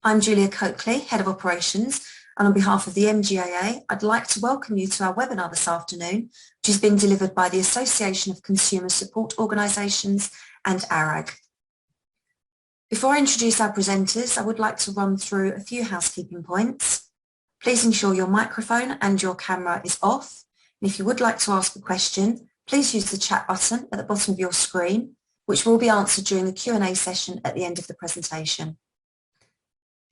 I'm Julia Coakley, Head of Operations, and on behalf of the MGAA, I'd like to welcome you to our webinar this afternoon, which is being delivered by the Association of Consumer Support Organisations and ARAG. Before I introduce our presenters, I would like to run through a few housekeeping points. Please ensure your microphone and your camera is off. And if you would like to ask a question, please use the chat button at the bottom of your screen, which will be answered during the Q&A session at the end of the presentation.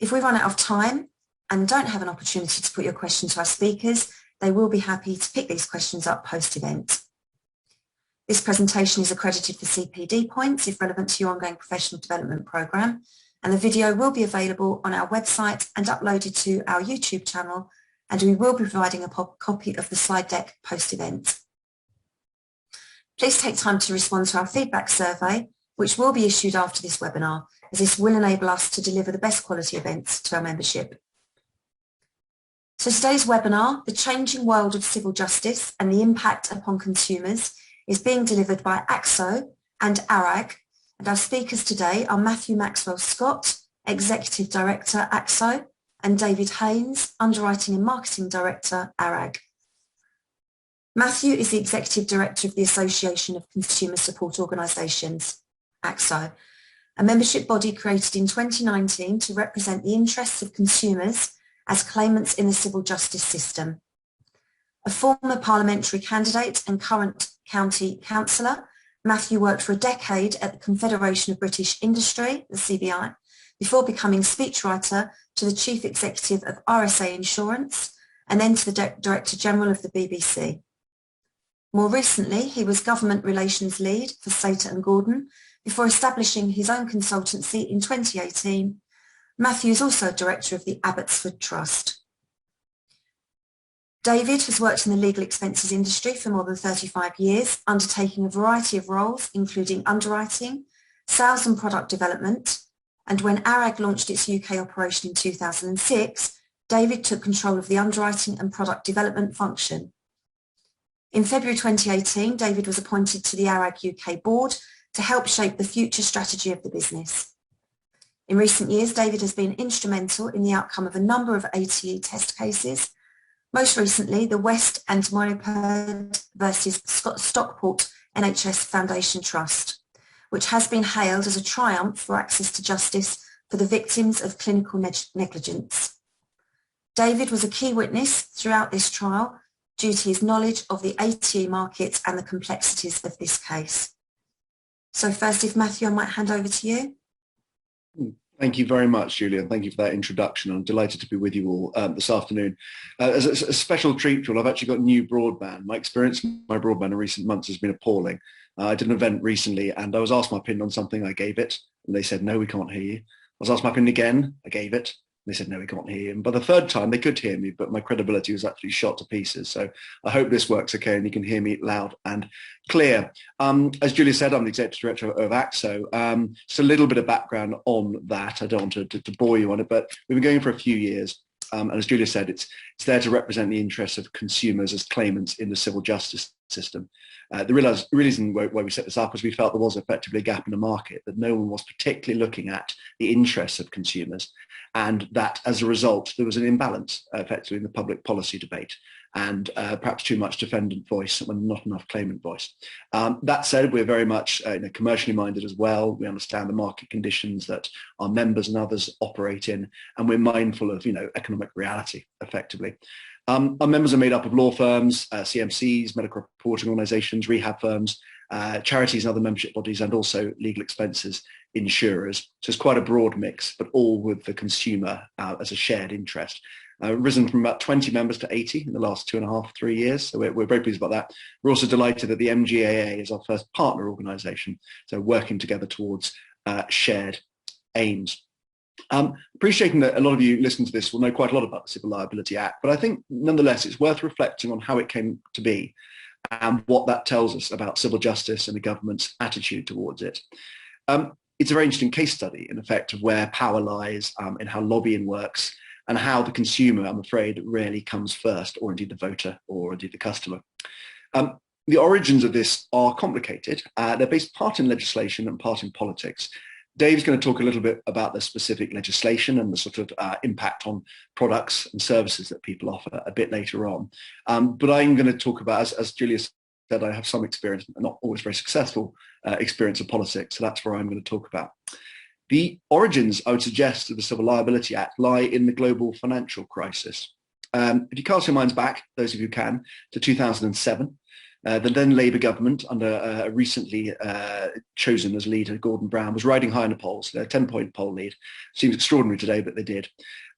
If we run out of time and don't have an opportunity to put your question to our speakers, they will be happy to pick these questions up post-event. This presentation is accredited for CPD points if relevant to your ongoing professional development programme, and the video will be available on our website and uploaded to our YouTube channel, and we will be providing a copy of the slide deck post-event. Please take time to respond to our feedback survey, which will be issued after this webinar, as this will enable us to deliver the best quality events to our membership. So today's webinar, The Changing World of Civil Justice and the Impact upon Consumers, is being delivered by ACSO and ARAG, and our speakers today are Maxwell Scott, Executive Director, ACSO, and David Haynes, Underwriting and Marketing Director, ARAG. Matthew is the Executive Director of the Association of Consumer Support Organisations, ACSO, a membership body created in 2019 to represent the interests of consumers as claimants in the civil justice system. A former parliamentary candidate and current county councillor, Matthew worked for a decade at the Confederation of British Industry, the CBI, before becoming speechwriter to the Chief Executive of RSA Insurance and then to the Director General of the BBC. More recently, he was Government Relations Lead for Slater and Gordon before establishing his own consultancy in 2018. Matthew is also Director of the Abbotsford Trust. David has worked in the legal expenses industry for more than 35 years, undertaking a variety of roles, including underwriting, sales and product development, and when ARAG launched its UK operation in 2006, David took control of the underwriting and product development function. In February 2018, David was appointed to the ARAG UK board to help shape the future strategy of the business. In recent years, David has been instrumental in the outcome of a number of ATE test cases, most recently the West and Moripurd versus Stockport NHS Foundation Trust, which has been hailed as a triumph for access to justice for the victims of clinical negligence. David was a key witness throughout this trial due to his knowledge of the ATE market and the complexities of this case. So first, if Matthew, I might hand over to you. Thank you very much, Julia. Thank you for that introduction. I'm delighted to be with you all this afternoon. As a special treat for you all, I've actually got new broadband. My experience with my broadband in recent months has been appalling. I did an event recently and I was asked my opinion on something, I gave it, and they said, no, we can't hear you. I was asked my opinion again, I gave it, and they said, no, we can't hear you. And by the third time, they could hear me, but my credibility was actually shot to pieces. So I hope this works okay and you can hear me loud and clear. As Julia said, I'm the Executive Director of ACSO. Just a little bit of background on that. I don't want to bore you on it, but we've been going for a few years. And as Julia said, it's there to represent the interests of consumers as claimants in the civil justice system. The reason why we set this up was we felt there was effectively a gap in the market, that no one was particularly looking at the interests of consumers, and that as a result there was an imbalance effectively in the public policy debate, and perhaps too much defendant voice and not enough claimant voice. That said, we're very much commercially minded as well. We understand the market conditions that our members and others operate in, and we're mindful of economic reality effectively. Our members are made up of law firms, CMCs, medical reporting organisations, rehab firms, charities and other membership bodies, and also legal expenses insurers. So it's quite a broad mix, but all with the consumer as a shared interest. Risen from about 20 members to 80 in the last 2.5, 3 years. So we're very pleased about that. We're also delighted that the MGAA is our first partner organisation, so working together towards shared aims. Appreciating that a lot of you listening to this will know quite a lot about the Civil Liability Act, but I think nonetheless it's worth reflecting on how it came to be and what that tells us about civil justice and the government's attitude towards it. It's a very interesting case study, in effect, of where power lies, in how lobbying works, and how the consumer, I'm afraid, rarely comes first, or indeed the voter, or indeed the customer. The origins of this are complicated. They're based part in legislation and part in politics. Dave's going to talk a little bit about the specific legislation and the sort of impact on products and services that people offer a bit later on. But I'm going to talk about, as Julia said, I have some experience, not always very successful experience of politics, so that's where I'm going to talk about. The origins, I would suggest, of the Civil Liability Act lie in the global financial crisis. If you cast your minds back, those of you who can, to 2007, the then Labour government, under a recently chosen as leader, Gordon Brown, was riding high in the polls, a 10-point poll lead. Seems extraordinary today, but they did.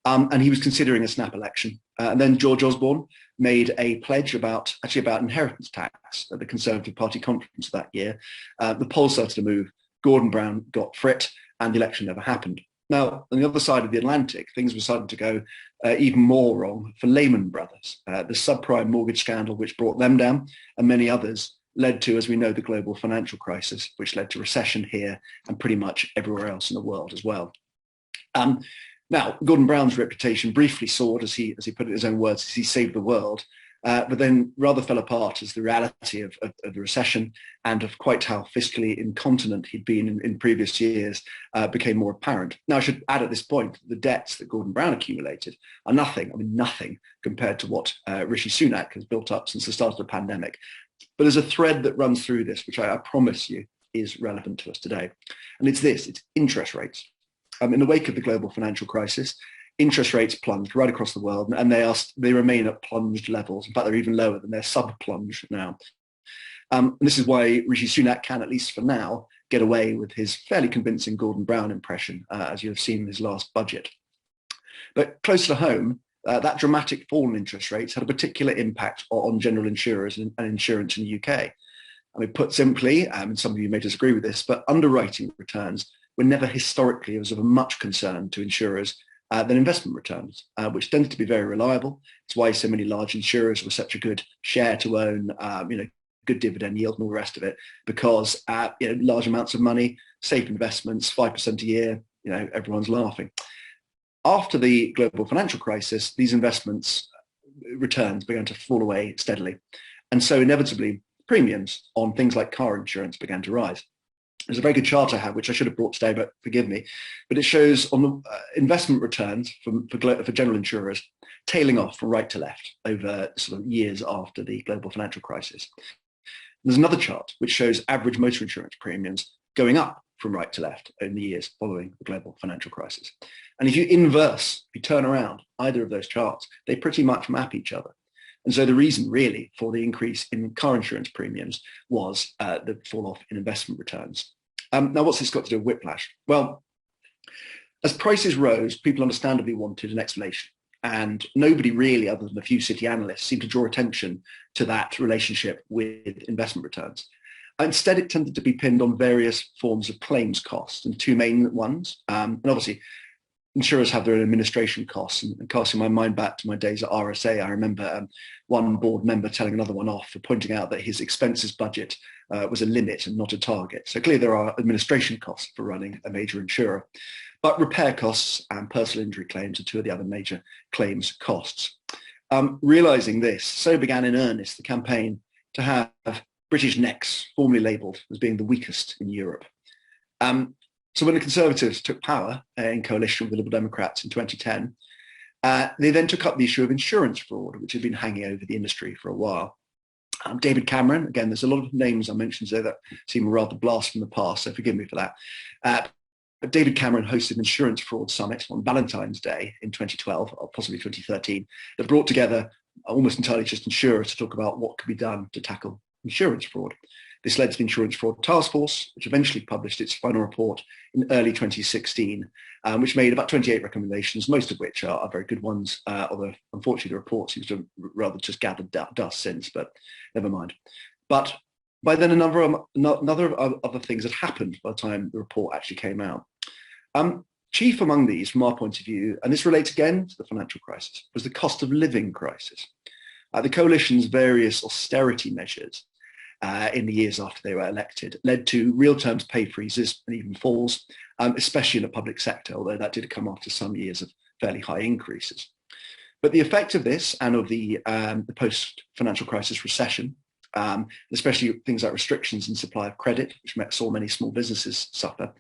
And he was considering a snap election. And then George Osborne made a pledge about inheritance tax at the Conservative Party conference that year. The polls started to move. Gordon Brown got for it, and the election never happened. Now, on the other side of the Atlantic, things were starting to go even more wrong for Lehman Brothers. The subprime mortgage scandal, which brought them down, and many others, led to, as we know, the global financial crisis, which led to recession here and pretty much everywhere else in the world as well. Now, Gordon Brown's reputation briefly soared, as he put it in his own words, as he saved the world, but then rather fell apart as the reality of the recession and of quite how fiscally incontinent he'd been in previous years became more apparent. Now, I should add at this point, the debts that Gordon Brown accumulated are nothing compared to what Rishi Sunak has built up since the start of the pandemic. But there's a thread that runs through this, which I promise you is relevant to us today. And it's this, it's interest rates. In the wake of the global financial crisis, interest rates plunged right across the world, and they remain at plunged levels. In fact, they're even lower than their sub-plunge now. And this is why Rishi Sunak can, at least for now, get away with his fairly convincing Gordon Brown impression, as you have seen in his last budget. But closer to home, that dramatic fall in interest rates had a particular impact on general insurers and insurance in the UK. I mean, put simply, and some of you may disagree with this, but underwriting returns were never historically of much concern to insurers than investment returns, which tended to be very reliable. It's why so many large insurers were such a good share to own, good dividend yield and all the rest of it, because large amounts of money, safe investments, 5% a year, everyone's laughing. After the global financial crisis, these investments returns began to fall away steadily. And so inevitably, premiums on things like car insurance began to rise. There's a very good chart I have, which I should have brought today, but forgive me. But it shows on the investment returns for general insurers tailing off from right to left over sort of years after the global financial crisis. There's another chart which shows average motor insurance premiums going up from right to left in the years following the global financial crisis. And if you turn around either of those charts, they pretty much map each other. And so the reason really for the increase in car insurance premiums was the fall off in investment returns. Now, what's this got to do with whiplash? Well, as prices rose, people understandably wanted an explanation. And nobody really, other than a few city analysts, seemed to draw attention to that relationship with investment returns. Instead, it tended to be pinned on various forms of claims costs, and two main ones. And obviously, insurers have their own administration costs, and casting my mind back to my days at RSA, I remember one board member telling another one off for pointing out that his expenses budget was a limit and not a target. So clearly there are administration costs for running a major insurer, but repair costs and personal injury claims are two of the other major claims costs. Realizing this, so began in earnest the campaign to have British necks formally labelled as being the weakest in Europe. So when the Conservatives took power in coalition with the Liberal Democrats in 2010, they then took up the issue of insurance fraud, which had been hanging over the industry for a while. David Cameron, again, there's a lot of names I mentioned there that seem rather blast from the past, so forgive me for that. But David Cameron hosted an insurance fraud summit on Valentine's Day in 2012, or possibly 2013, that brought together almost entirely just insurers to talk about what could be done to tackle insurance fraud. This led to the Insurance Fraud Task Force, which eventually published its final report in early 2016, which made about 28 recommendations, most of which are very good ones, although unfortunately the report seems to have rather just gathered dust since, but never mind. But by then, another of other things had happened by the time the report actually came out. Chief among these, from our point of view, and this relates again to the financial crisis, was the cost of living crisis. The coalition's various austerity measures in the years after they were elected led to real terms pay freezes and even falls, especially in the public sector, although that did come after some years of fairly high increases. But the effect of this and of the post-financial crisis recession, especially things like restrictions in supply of credit, which saw many small businesses suffer,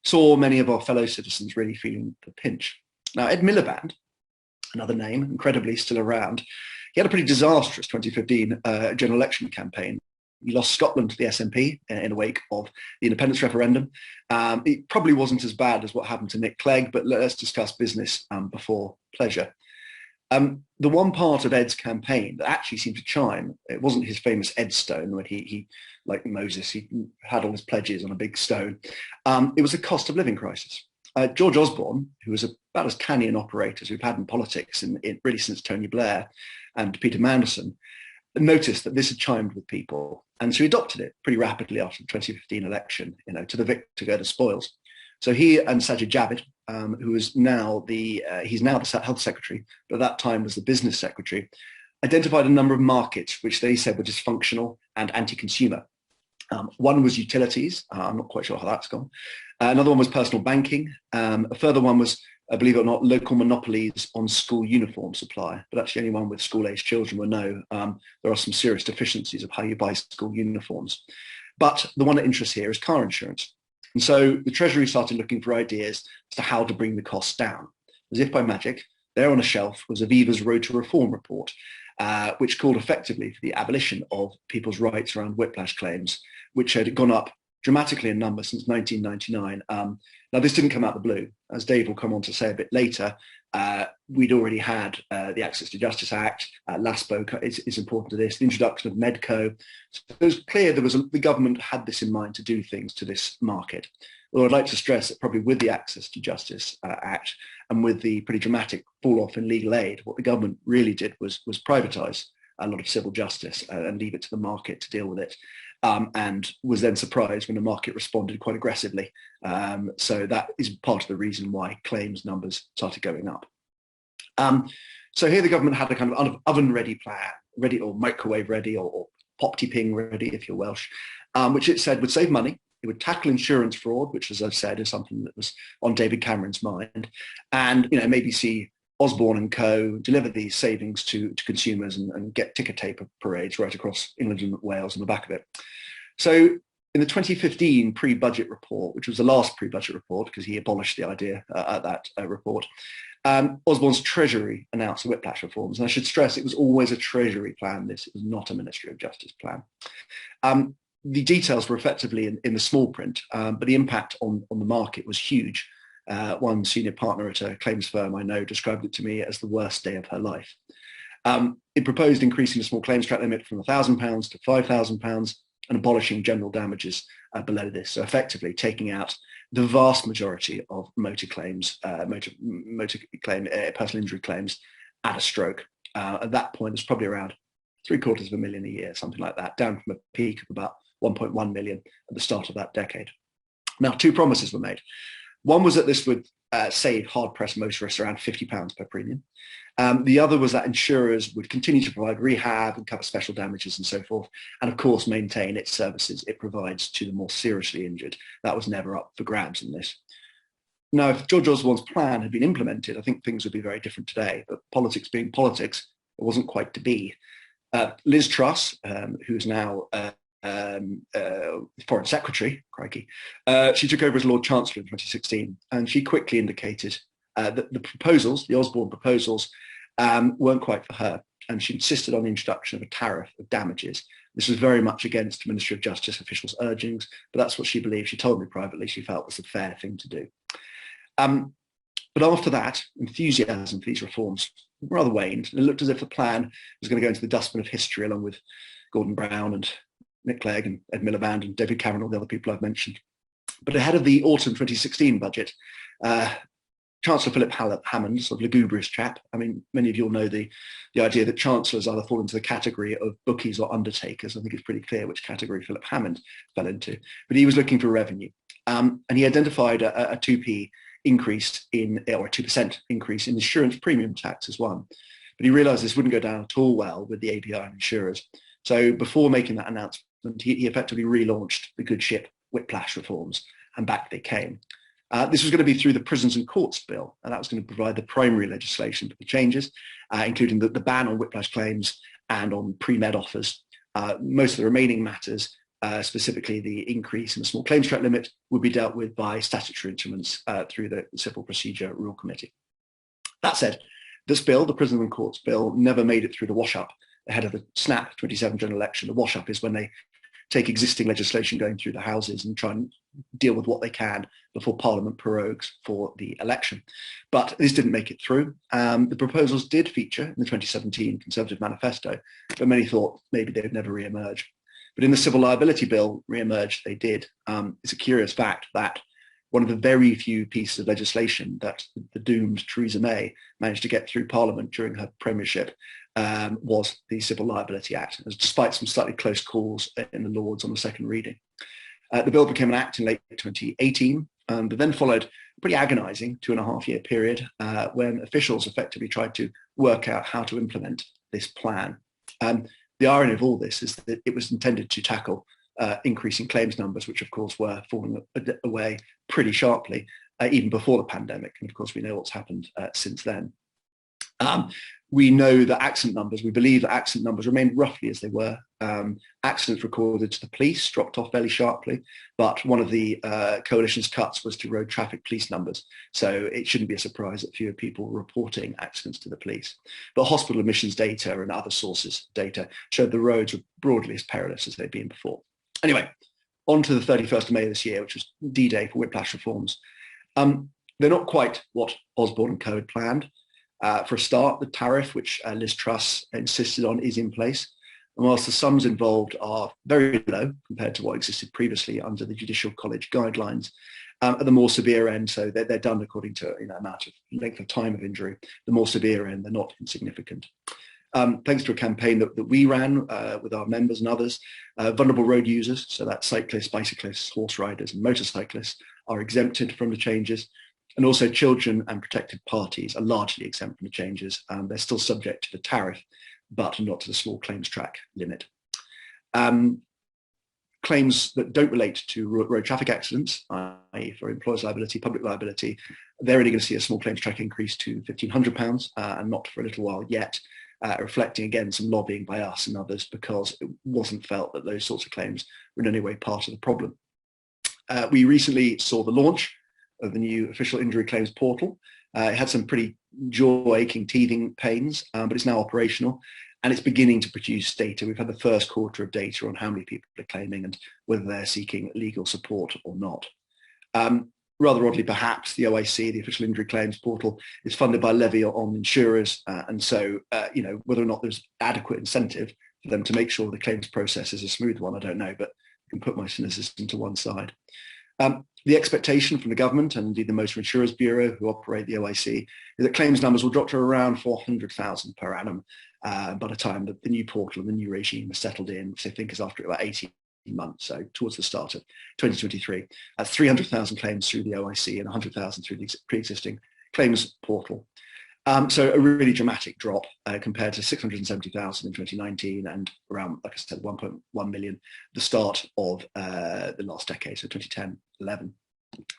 saw many of our fellow citizens really feeling the pinch. Now, Ed Miliband, another name, incredibly still around, he had a pretty disastrous 2015 general election campaign. He lost Scotland to the SNP in the wake of the independence referendum. It probably wasn't as bad as what happened to Nick Clegg, but let's discuss business before pleasure. The one part of Ed's campaign that actually seemed to chime, it wasn't his famous Ed stone when he like Moses, he had all his pledges on a big stone. It was a cost of living crisis. George Osborne, who was about as canny an operator as we've had in politics really since Tony Blair and Peter Mandelson, noticed that this had chimed with people. And so he adopted it pretty rapidly after the 2015 election, to the victor go the spoils. So he and Sajid Javid, who is now he's now the health secretary, but at that time was the business secretary, identified a number of markets which they said were dysfunctional and anti-consumer. One was utilities. I'm not quite sure how that's gone. Another one was personal banking. A further one was, believe it or not, local monopolies on school uniform supply. But actually anyone with school-aged children will know there are some serious deficiencies of how you buy school uniforms. But the one that interests here is car insurance. And so the Treasury started looking for ideas as to how to bring the costs down. As if by magic, there on a shelf was Aviva's Road to Reform report, which called effectively for the abolition of people's rights around whiplash claims, which had gone up dramatically in number since 1999. Now, this didn't come out of the blue. As Dave will come on to say a bit later, we'd already had the Access to Justice Act, LASPO is important to this, the introduction of Medco. So it was clear the government had this in mind to do things to this market. Although I'd like to stress that probably with the Access to Justice Act and with the pretty dramatic fall off in legal aid, what the government really did was privatise a lot of civil justice and leave it to the market to deal with it. And was then surprised when the market responded quite aggressively. So that is part of the reason why claims numbers started going up. So here the government had a kind of oven-ready plan, ready or microwave-ready or pop-ping ready, if you're Welsh, which it said would save money. It would tackle insurance fraud, which, as I've said, is something that was on David Cameron's mind, and maybe see Osborne and Co. deliver these savings to consumers and get ticker tape parades right across England and Wales on the back of it. So in the 2015 pre-budget report, which was the last pre-budget report because he abolished the idea at that report, Osborne's Treasury announced the whiplash reforms. And I should stress it was always a Treasury plan. This was not a Ministry of Justice plan. The details were effectively in the small print, but the impact on the market was huge. One senior partner at a claims firm I know described it to me as the worst day of her life. It proposed increasing the small claims track limit from £1,000 to £5,000 and abolishing general damages below this. So effectively taking out the vast majority of motor claims, motor claim, personal injury claims at a stroke. At that point, there's probably around 750,000 a year, something like that, down from a peak of about 1.1 million at the start of that decade. Now, two promises were made. One was that this would save hard-pressed motorists around £50 per premium. The other was that insurers would continue to provide rehab and cover special damages and so forth, and of course maintain its services it provides to the more seriously injured. That was never up for grabs in this. Now, if George Osborne's plan had been implemented, I think things would be very different today, but politics being politics, it wasn't quite to be. Liz Truss, who's now Foreign Secretary, crikey, she took over as Lord Chancellor in 2016, and she quickly indicated that the proposals, the Osborne proposals, weren't quite for her, and she insisted on the introduction of a tariff of damages. This was very much against Ministry of Justice officials' urgings, but that's what she believed. She told me privately she felt was the fair thing to do. But after that, enthusiasm for these reforms rather waned, and it looked as if the plan was going to go into the dustbin of history along with Gordon Brown and Nick Clegg and Ed Miliband and David Cameron, all the other people I've mentioned. But ahead of the autumn 2016 budget, Chancellor Philip Hammond, sort of lugubrious chap, I mean, many of you all know the idea that chancellors either fall into the category of bookies or undertakers. I think it's pretty clear which category Philip Hammond fell into. But he was looking for revenue. And he identified a 2p increase or a 2% increase in insurance premium tax as one. But he realised this wouldn't go down at all well with the API and insurers. So before making that announcement, he effectively relaunched the good ship whiplash reforms, and back they came. This was going to be through the Prisons and Courts Bill, and that was going to provide the primary legislation for the changes, including the ban on whiplash claims and on pre-med offers. Most of the remaining matters specifically the increase in the small claims track limit, would be dealt with by statutory instruments through the Civil Procedure Rule Committee. That said, this bill, the Prison and Courts Bill, never made it through the wash-up ahead of the snap 27 general election. The wash-up is when they take existing legislation going through the houses and try and deal with what they can before Parliament prorogues for the election. But this didn't make it through. The proposals did feature in the 2017 Conservative Manifesto, but many thought maybe they would never re-emerge. But in the Civil Liability Bill, re-emerge they did. It's a curious fact that one of the very few pieces of legislation that the doomed Theresa May managed to get through Parliament during her premiership was the Civil Liability Act, despite some slightly close calls in the Lords on the second reading. The bill became an act in late 2018, but then followed a pretty agonising 2.5-year period when officials effectively tried to work out how to implement this plan. The irony of all this is that it was intended to tackle increasing claims numbers, which of course were falling away pretty sharply even before the pandemic. And of course, we know what's happened since then. We know that accident numbers, we believe that accident numbers remained roughly as they were. Accidents recorded to the police dropped off fairly sharply, but one of the coalition's cuts was to road traffic police numbers. So it shouldn't be a surprise that fewer people were reporting accidents to the police. But hospital admissions data and other sources data showed the roads were broadly as perilous as they'd been before. Anyway, on to the 31st of May this year, which was D-Day for whiplash reforms. They're not quite what Osborne and Co had planned. For a start, the tariff, which Liz Truss insisted on, is in place. And whilst the sums involved are very low compared to what existed previously under the Judicial College guidelines, at the more severe end, so they're done according to amount of length of time of injury, the more severe end, they're not insignificant. Thanks to a campaign that we ran with our members and others, vulnerable road users, so that's cyclists, bicyclists, horse riders and motorcyclists, are exempted from the changes. And also children and protected parties are largely exempt from the changes. They're still subject to the tariff, but not to the small claims track limit. Claims that don't relate to road traffic accidents, i.e. for employers' liability, public liability, they're only going to see a small claims track increase to £1,500 and not for a little while yet, reflecting again some lobbying by us and others because it wasn't felt that those sorts of claims were in any way part of the problem. We recently saw the launch of the new official injury claims portal. It had some pretty jaw-aching, teething pains, but it's now operational and it's beginning to produce data. We've had the first quarter of data on how many people are claiming and whether they're seeking legal support or not. Rather oddly, perhaps, the OIC, the official injury claims portal, is funded by a levy on insurers, and so whether or not there's adequate incentive for them to make sure the claims process is a smooth one, I don't know, but I can put my cynicism to one side. The expectation from the government and indeed the Motor Insurers Bureau, who operate the OIC, is that claims numbers will drop to around 400,000 per annum by the time that the new portal and the new regime is settled in, which I think is after about 18 months, so towards the start of 2023. That's 300,000 claims through the OIC and 100,000 through the pre-existing claims portal. So a really dramatic drop compared to 670,000 in 2019 and around, like I said, 1.1 million the start of the last decade, so 2010-11.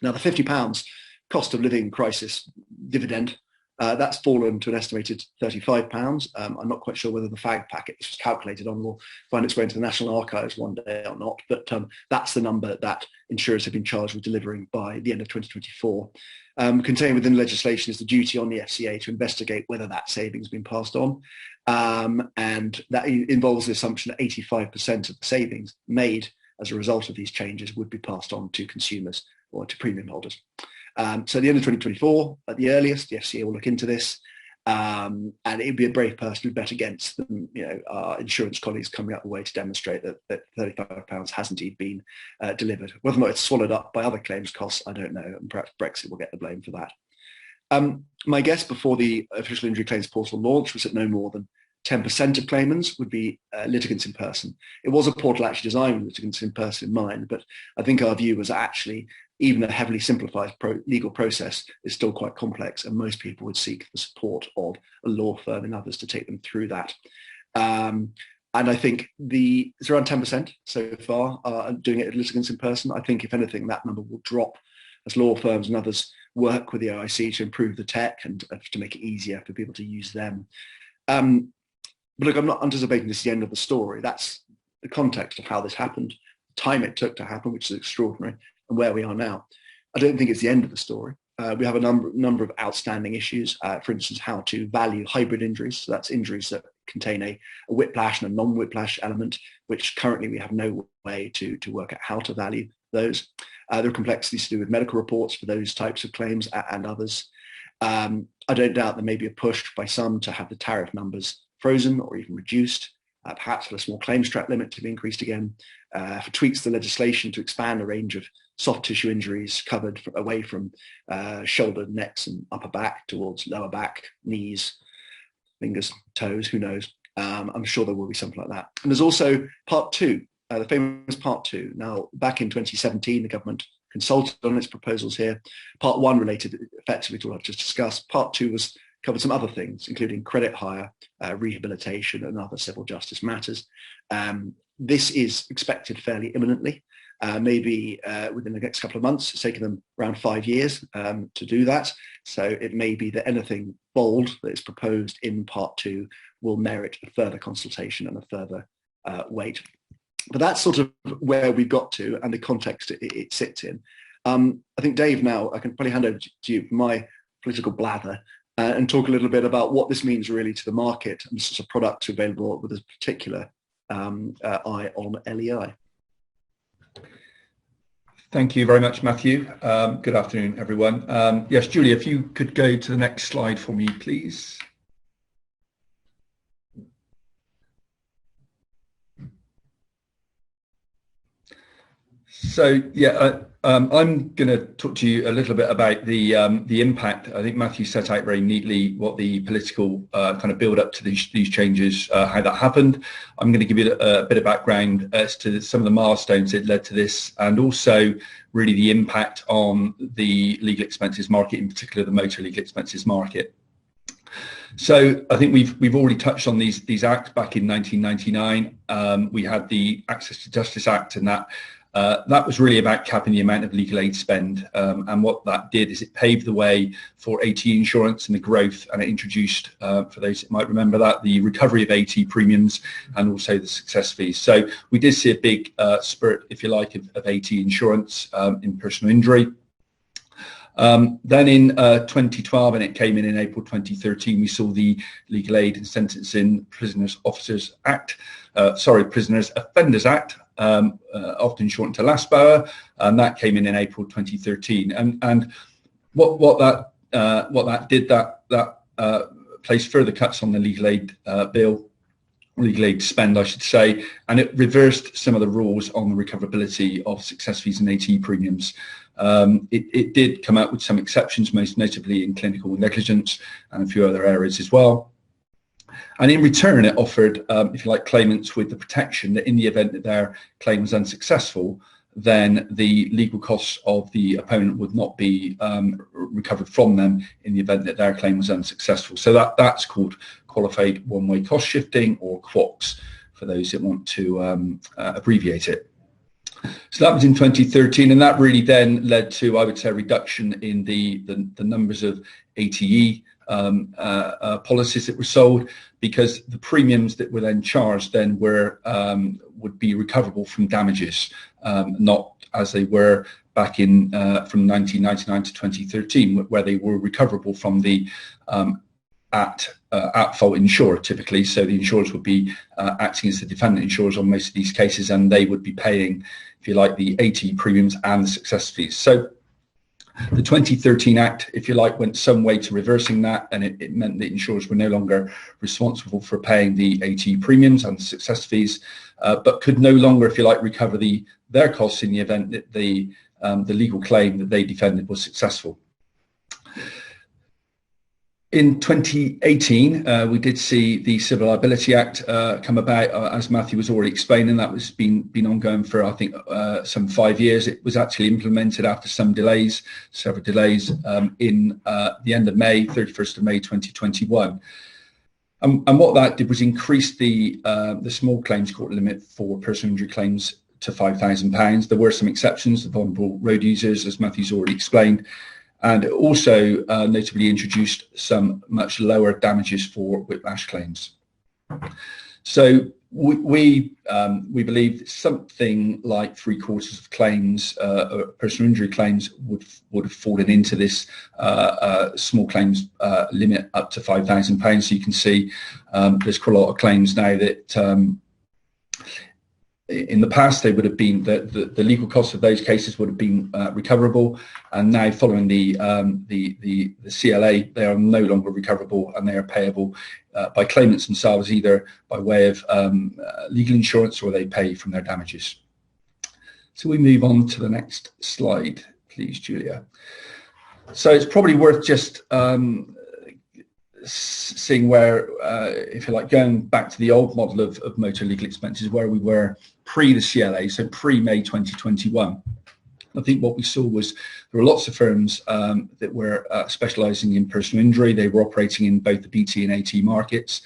Now the £50 cost of living crisis dividend, that's fallen to an estimated £35. I'm not quite sure whether the fag packet this was calculated on will find its way into the National Archives one day or not, but that's the number that insurers have been charged with delivering by the end of 2024. Contained within legislation is the duty on the FCA to investigate whether that savings has been passed on. And that involves the assumption that 85% of the savings made as a result of these changes would be passed on to consumers or to premium holders. So at the end of 2024, at the earliest, the FCA will look into this. And it'd be a brave person who'd bet against them, our insurance colleagues coming up the way to demonstrate that £35 has indeed been delivered. Whether or not it's swallowed up by other claims costs, I don't know, and perhaps Brexit will get the blame for that. My guess before the official injury claims portal launch was that no more than 10% of claimants would be litigants in person. It was a portal actually designed with litigants in person in mind, but I think our view was actually even a heavily simplified legal process is still quite complex, and most people would seek the support of a law firm and others to take them through that. And I think it's around 10% so far doing it at litigants in person. I think if anything, that number will drop as law firms and others work with the OIC to improve the tech and to make it easier for people to use them. But look, I'm not anticipating this is the end of the story. That's the context of how this happened. time it took to happen, which is extraordinary, and where we are now. I don't think it's the end of the story. We have a number of outstanding issues, for instance, how to value hybrid injuries. So that's injuries that contain a whiplash and a non-whiplash element, which currently we have no way to work out how to value those. There are complexities to do with medical reports for those types of claims and others. I don't doubt there may be a push by some to have the tariff numbers frozen or even reduced, perhaps for a small claims track limit to be increased again, for tweaks to legislation to expand the range of soft tissue injuries covered away from shoulder, necks and upper back towards lower back, knees, fingers, toes, who knows. I'm sure there will be something like that. And there's also part two, the famous part two. Now, back in 2017, the government consulted on its proposals here. Part one related effectively to what I've just discussed. Part two covered some other things, including credit hire, rehabilitation and other civil justice matters. This is expected fairly imminently, maybe within the next couple of months. It's taken them around 5 years to do that. So it may be that anything bold that is proposed in part two will merit a further consultation and a further wait. But that's sort of where we got to and the context it sits in. I think, Dave, now I can probably hand over to you for my political blather and talk a little bit about what this means really to the market and sorts of products available with a particular eye on LEI. Thank you very much, Matthew. Good afternoon, everyone. Yes, Julia, if you could go to the next slide for me, please. So, yeah, I'm going to talk to you a little bit about the impact. I think Matthew set out very neatly what the political kind of build up to these changes, how that happened. I'm going to give you a bit of background as to some of the milestones that led to this, and also really the impact on the legal expenses market, in particular the motor legal expenses market. So I think we've already touched on these acts back in 1999. We had the Access to Justice Act, and that was really about capping the amount of legal aid spend, and what that did is it paved the way for AT insurance and the growth, and it introduced, for those that might remember that, the recovery of AT premiums and also the success fees. So we did see a big spurt, if you like, of AT insurance in personal injury. Then in 2012, and it came in April 2013, we saw the Legal Aid and Sentencing Prisoners Offenders Act, often shortened to LASPOA, and that came in April 2013. And what that did, that placed further cuts on the legal aid legal aid spend, I should say, and it reversed some of the rules on the recoverability of success fees and AT premiums. It did come out with some exceptions, most notably in clinical negligence and a few other areas as well. And in return, it offered, if you like, claimants with the protection that in the event that their claim was unsuccessful, then the legal costs of the opponent would not be recovered from them in the event that their claim was unsuccessful. So that's called qualified one-way cost shifting, or QWOCS, for those that want to abbreviate it. So that was in 2013, and that really then led to, I would say, a reduction in the numbers of ATE policies that were sold, because the premiums that were then charged then would be recoverable from damages, not as they were back in from 1999 to 2013, where they were recoverable from the at-fault insurer typically. So the insurers would be acting as the defendant insurers on most of these cases, and they would be paying, if you like, the AT premiums and the success fees. So the 2013 Act, if you like, went some way to reversing that, and it meant that insurers were no longer responsible for paying the AT premiums and the success fees, but could no longer, if you like, recover their costs in the event that the legal claim that they defended was successful. In 2018, we did see the Civil Liability Act come about, as Matthew was already explaining. That was been ongoing for, I think, some 5 years. It was actually implemented after some delays, several delays, in the end of May, 31st of May 2021. And what that did was increase the small claims court limit for personal injury claims to £5,000. There were some exceptions, the vulnerable road users, as Matthew's already explained. And it also notably introduced some much lower damages for whiplash claims. So we believe that something like 3/4 of claims, personal injury claims, would have fallen into this small claims limit up to £5,000. So you can see there's quite a lot of claims now that in the past they would have been the legal costs of those cases would have been recoverable, and now following the CLA, they are no longer recoverable, and they are payable by claimants themselves, either by way of legal insurance or they pay from their damages. So we move on to the next slide, please, Julia. So it's probably worth just seeing where, if you like, going back to the old model of motor legal expenses, where we were pre the CLA, so pre-May 2021. I think what we saw was there were lots of firms that were specialising in personal injury. They were operating in both the BT and AT markets,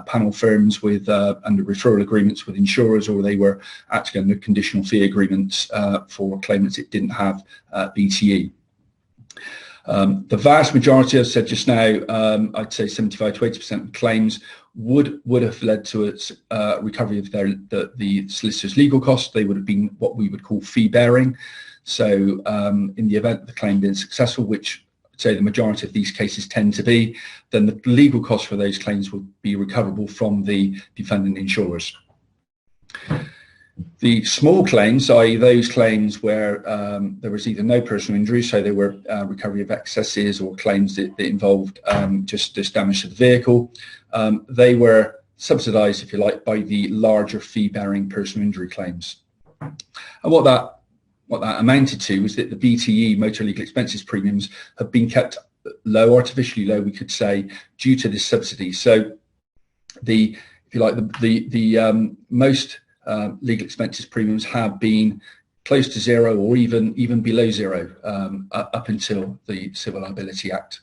panel firms with under referral agreements with insurers, or they were actually under conditional fee agreements for claimants that didn't have BTE. The vast majority, as I said just now, I'd say 75 to 80% of claims would have led to a recovery of the solicitor's legal costs. They would have been what we would call fee bearing. So in the event of the claim being successful, which I'd say the majority of these cases tend to be, then the legal costs for those claims would be recoverable from the defendant insurers. The small claims, i.e. those claims where there was either no personal injury, so they were recovery of excesses, or claims that involved just damage to the vehicle, they were subsidised, if you like, by the larger fee-bearing personal injury claims. And what that amounted to was that the BTE, motor legal expenses premiums, have been kept low, artificially low, we could say, due to this subsidy. So the most legal expenses premiums have been close to zero, or even below zero, up until the Civil Liability Act.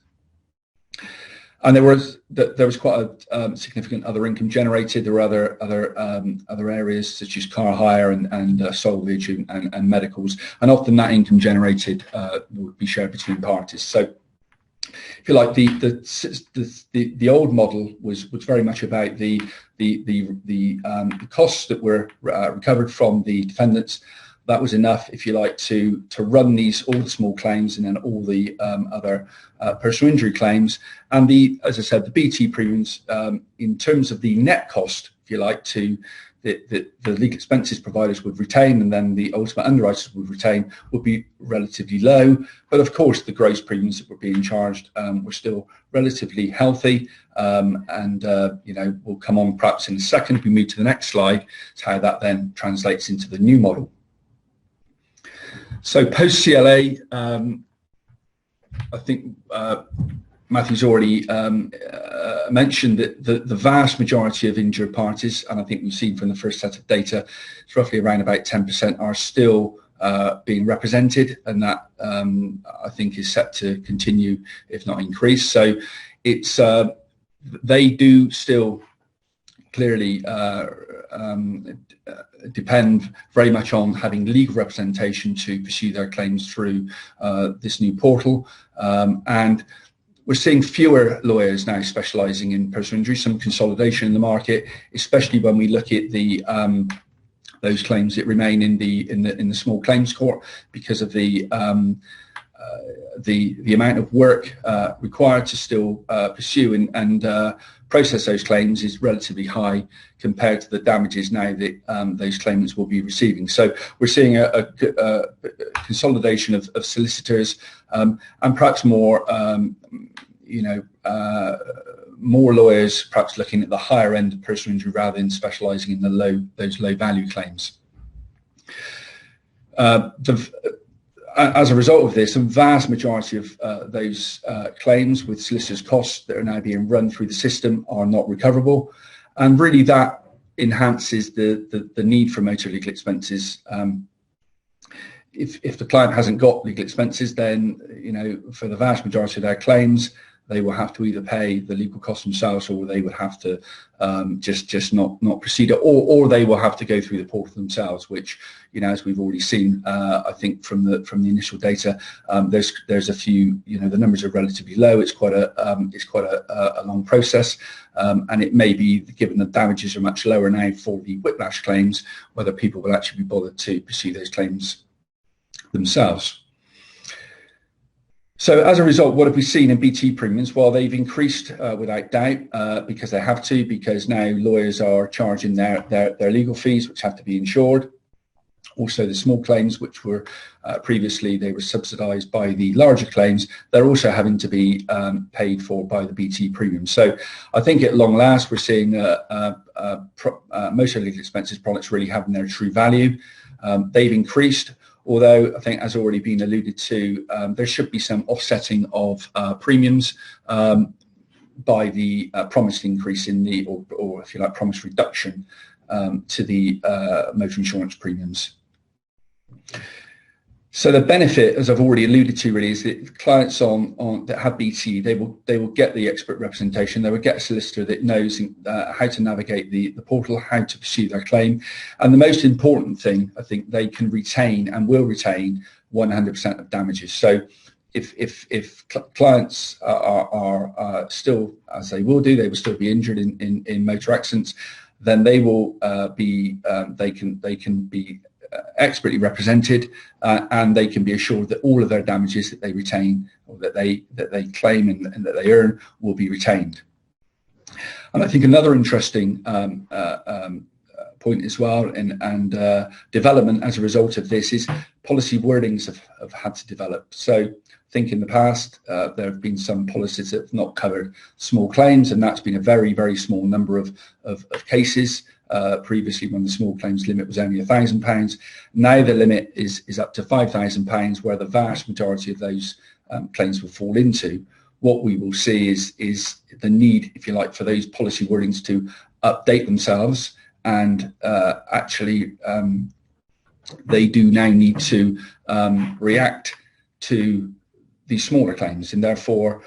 And there was quite a significant other income generated. There were other areas such as car hire and salvage and medicals, and often that income generated would be shared between parties. So, if you like, the old model was very much about the costs that were recovered from the defendants. That was enough, if you like, to run all the small claims and then all the other personal injury claims. And as I said, the BT premiums, in terms of the net cost, if you like, to the legal expenses providers would retain, and then the ultimate underwriters would retain, would be relatively low. But of course, the gross premiums that were being charged were still relatively healthy. We'll come on perhaps in a second. We move to the next slide, to how that then translates into the new model. So post-CLA, I think Matthew's already mentioned that the vast majority of injured parties, and I think we've seen from the first set of data, it's roughly around about 10%, are still being represented, and that I think is set to continue, if not increase. So it's they do still clearly depend very much on having legal representation to pursue their claims through this new portal. And we're seeing fewer lawyers now specialising in personal injury, some consolidation in the market, especially when we look at those claims that remain in the small claims court, because of the amount of work required to still pursue and process those claims is relatively high compared to the damages now that those claimants will be receiving. So we're seeing a consolidation of solicitors, and perhaps more, more lawyers perhaps looking at the higher end of personal injury rather than specialising in those low value claims. As a result of this, a vast majority of those claims with solicitors' costs that are now being run through the system are not recoverable, and really that enhances the need for motor legal expenses. If the client hasn't got legal expenses, then for the vast majority of their claims, they will have to either pay the legal costs themselves, or they would have to just not proceed, or they will have to go through the portal themselves, which, you know, as we've already seen, I think from the initial data, there's a few, you know, the numbers are relatively low. It's quite a long process, and it may be, given the damages are much lower now for the whiplash claims, whether people will actually be bothered to pursue those claims themselves. So as a result, what have we seen in BT premiums? Well, they've increased without doubt, because they have to, because now lawyers are charging their legal fees, which have to be insured. Also, the small claims, which were previously, they were subsidised by the larger claims, they're also having to be paid for by the BT premium. So I think at long last, we're seeing motor legal expenses products really having their true value. They've increased, although I think, as already been alluded to, there should be some offsetting of premiums by the promised increase in the, or if you like, promised reduction to the motor insurance premiums. So the benefit, as I've already alluded to, really, is that clients that have BT, they will get the expert representation. They will get a solicitor that knows how to navigate the portal, how to pursue their claim, and the most important thing, I think, they can retain and will retain 100% of damages. So if clients are still, as they will do, they will still be injured in motor accidents, then they will they can be expertly represented, and they can be assured that all of their damages that they retain, or that they claim and that they earn, will be retained. And I think another interesting point as well, and development as a result of this, is policy wordings have had to develop. So I think in the past there have been some policies that have not covered small claims, and that's been a very, very small number of cases. Previously, when the small claims limit was only £1,000, now the limit is up to £5,000, where the vast majority of those claims will fall into. What we will see is the need, if you like, for those policy wordings to update themselves, and actually they do now need to react to these smaller claims, and therefore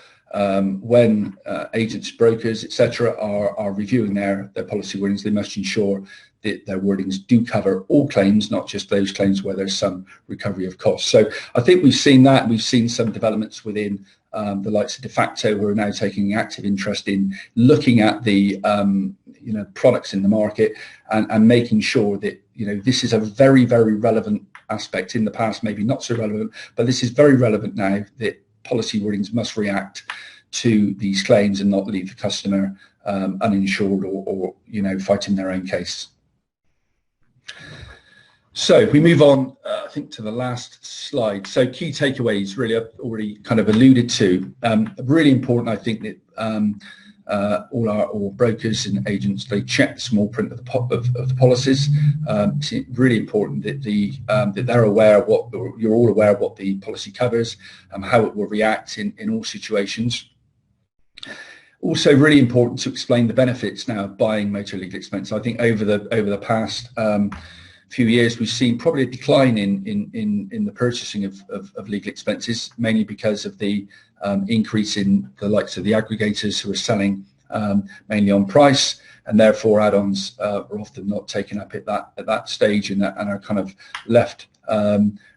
when agents, brokers, etc. are reviewing their policy wordings, they must ensure that their wordings do cover all claims, not just those claims where there's some recovery of costs. So I think we've seen that. We've seen some developments within the likes of De Facto, who are now taking active interest in looking at the products in the market, and making sure that, you know, this is a very, very relevant aspect. In the past, maybe not so relevant, but this is very relevant now, that policy wordings must react to these claims and not leave the customer uninsured or fighting their own case. So if we move on, I think, to the last slide. So key takeaways, really, I've already kind of alluded to. Really important, I think, that all brokers and agents, they check the small print of the policies. It's really important that that they're aware of what, or you're all aware of what the policy covers, and how it will react in all situations. Also, really important to explain the benefits now of buying motor legal expense. I think over the past few years, we've seen probably a decline in the purchasing of legal expenses, mainly because of the increase in the likes of the aggregators, who are selling mainly on price, and therefore add-ons are often not taken up at that stage, and are kind of left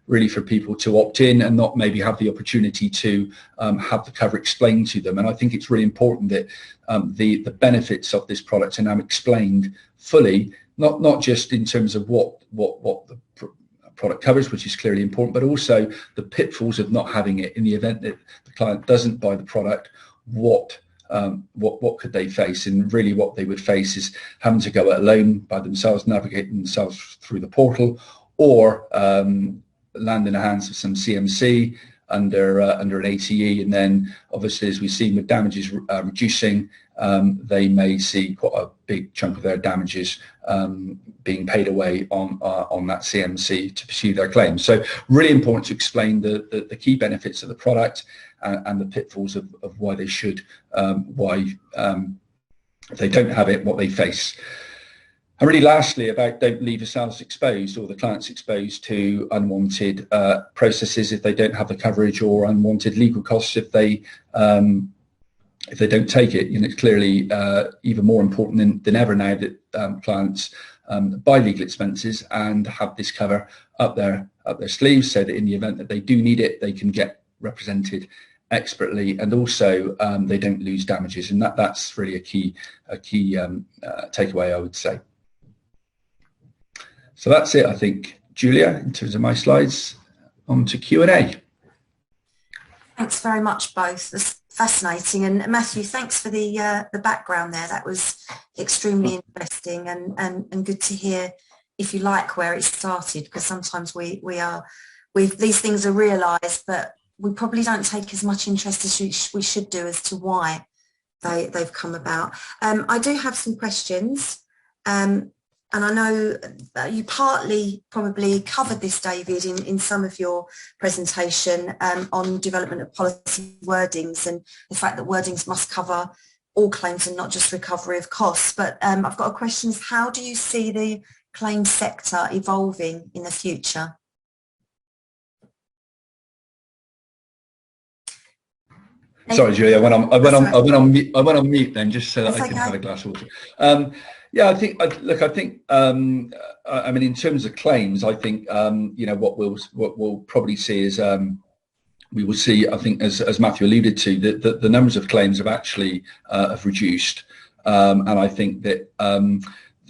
really for people to opt in and not maybe have the opportunity to have the cover explained to them. And I think it's really important that the benefits of this product are now explained fully, not just in terms of what the product covers, which is clearly important, but also the pitfalls of not having it. In the event that the client doesn't buy the product, what could they face? And really what they would face is having to go it alone by themselves, navigate themselves through the portal, or land in the hands of some CMC under an ATE, and then obviously, as we've seen with damages reducing, they may see quite a big chunk of their damages being paid away on that CMC to pursue their claims. So really important to explain the key benefits of the product, and the pitfalls of why they should, why if they don't have it, what they face. And really lastly, about don't leave yourselves exposed, or the clients exposed, to unwanted processes if they don't have the coverage, or unwanted legal costs if they if they don't take it, it's clearly even more important than ever now that clients buy legal expenses and have this cover up their sleeves, so that in the event that they do need it, they can get represented expertly, and also they don't lose damages, and that's really a key takeaway, I would say. So that's it, I think, Julia, in terms of my slides. On to Q&A. Thanks very much, both. That's fascinating. And Matthew, thanks for the background there. That was extremely interesting and good to hear, if you like, where it started, because sometimes these things are realised, but we probably don't take as much interest as we should do as to why they've come about. I do have some questions. And I know that you partly probably covered this, David, in some of your presentation on development of policy wordings and the fact that wordings must cover all claims and not just recovery of costs. But I've got a question: how do you see the claims sector evolving in the future? Sorry, Julia, I went on mute then, just so that I can have a glass of water. Yeah, I think I mean, in terms of claims, I think what we'll probably see is we will see, I think, as Matthew alluded to, that the numbers of claims have actually have reduced, and I think that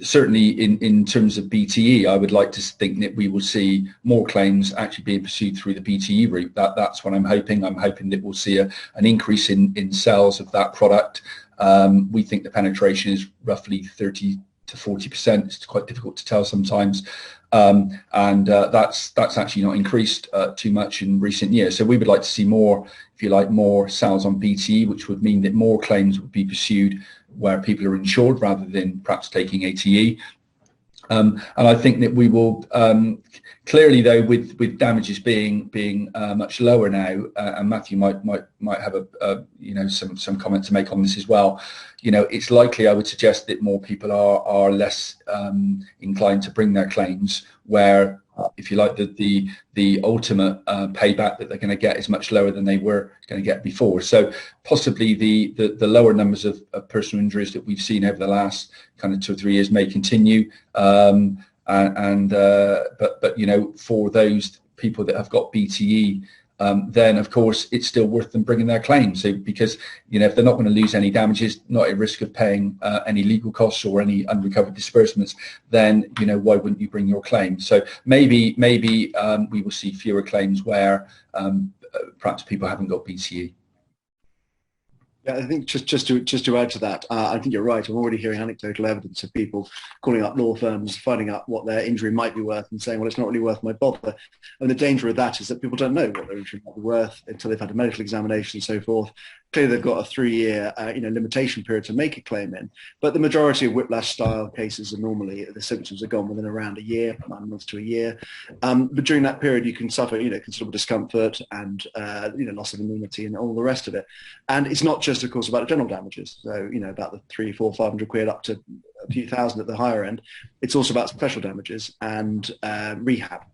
certainly in terms of BTE, I would like to think that we will see more claims actually being pursued through the BTE route. That's what I'm hoping. I'm hoping that we'll see an increase in sales of that product. We think the penetration is roughly 30 to 40%. It's quite difficult to tell sometimes. And that's actually not increased too much in recent years. So we would like to see more, if you like, more sales on BTE, which would mean that more claims would be pursued where people are insured rather than perhaps taking ATE. And I think that we will clearly, though, with damages being much lower now, and Matthew might have some comment to make on this as well. It's likely, I would suggest, that more people are less inclined to bring their claims, where, if you like, the ultimate payback that they're going to get is much lower than they were going to get before. So possibly the lower numbers of personal injuries that we've seen over the last kind of 2 or 3 years may continue. But for those people that have got BTE, then of course it's still worth them bringing their claims. So, because if they're not going to lose any damages, not at risk of paying any legal costs or any unrecovered disbursements, then why wouldn't you bring your claim? So maybe we will see fewer claims where perhaps people haven't got BTE. Yeah, I think just to add to that, I think you're right. I'm already hearing anecdotal evidence of people calling up law firms, finding out what their injury might be worth, and saying, well, it's not really worth my bother. And the danger of that is that people don't know what their injury might be worth until they've had a medical examination and so forth. Clearly, they've got a 3-year limitation period to make a claim in. But the majority of whiplash-style cases are normally, the symptoms are gone within around a year, 9 months to a year. But during that period, you can suffer, considerable discomfort and, loss of immunity and all the rest of it. And it's not just, of course, about the general damages. So, about the 300, 400, 500 quid up to a few thousand at the higher end. It's also about special damages and rehab.